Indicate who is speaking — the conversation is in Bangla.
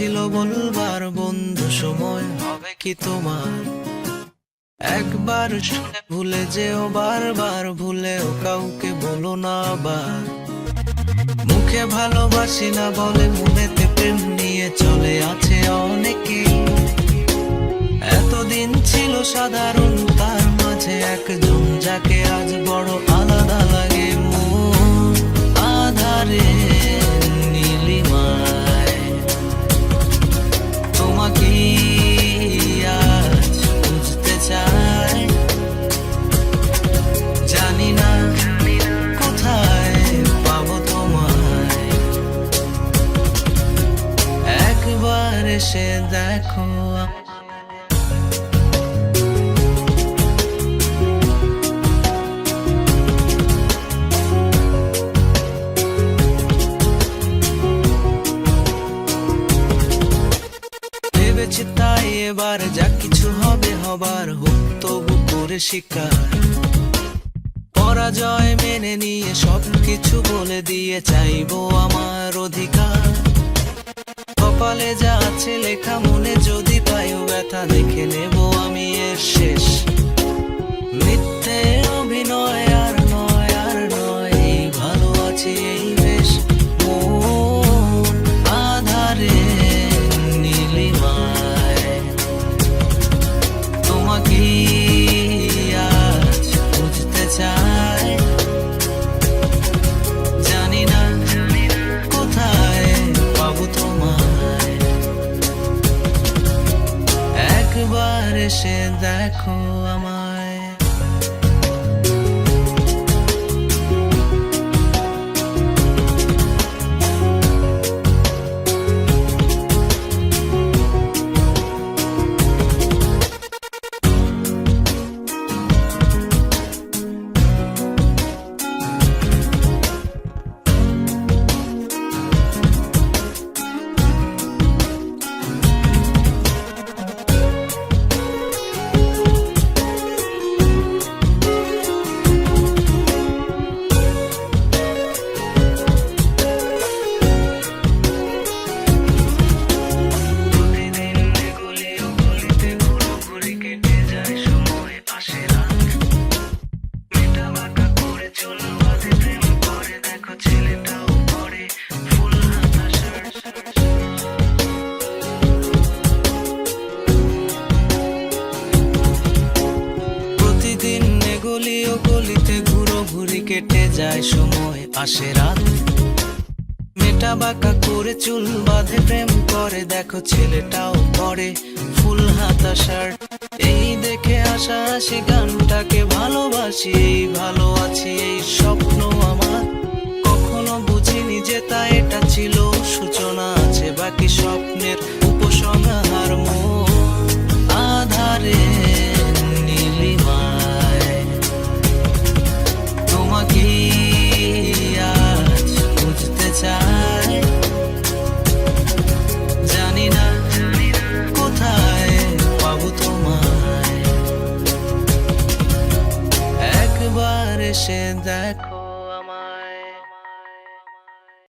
Speaker 1: ছিল বলবার বন্ধু সময় হবে কি তোমার? একবার শুনে ভুলে যেও, বারবার ভুলেও কাউকে বলো না আবার। মুখে ভালোবাসি না বলে মনেতে প্রেম নিয়ে চলে আছে অনেকেই। এতদিন ছিল সাধারণ, তার মাঝে একজন যাকে আজ বড় আলাদা লাগে। মন আধারে নীলিমায় তোমাকে আজ বুঝতে চাই। জানি না কোথায় পাবো তোমায়, একবার এসে দেখো। ভেবেছি তাই এবার যা কিছু হবে হবার, হোক তবু করে শিকার। পরাজয় মেনে নিয়ে সবকিছু বলে দিয়ে চাইবো আমার অধিকার। কপালে যা আছে লেখা, মনে যদি পাইও ব্যথা, দেখে নেব আমি এর শেষ। মিথ্যে অভিনয় আর নয়, আর নয়, এই ভালো আছি এই বেশ। মন আধারে নীলিমায় তোমাকে আজ বুঝতে চাই। জানি না কোথায় পাবো তোমায়, একবার এসে দেখো আমায়। গলিতে ঘুরো ঘুরি কেটে যায় সময়, আসে রাত। মেটা বাঁকা করে চুল বাঁধে প্রেম করে, দেখো ছেলেটাও পরে ফুল হাতা শার্ট। এই দেখে আশা আসি গানটাকে ভালোবাসি, এই ভালো আছি এই স্বপ্ন আমার। কখনো বুঝিনি যে তা এটা ছিল সূচনা, আছে বাকি স্বপ্নের উপসংহার। মন আধারে নীলিমায় তোমাকে আজ বুঝতে চাই। জানি না কোথায় পাবো তোমায়, একবার এসে দেখো।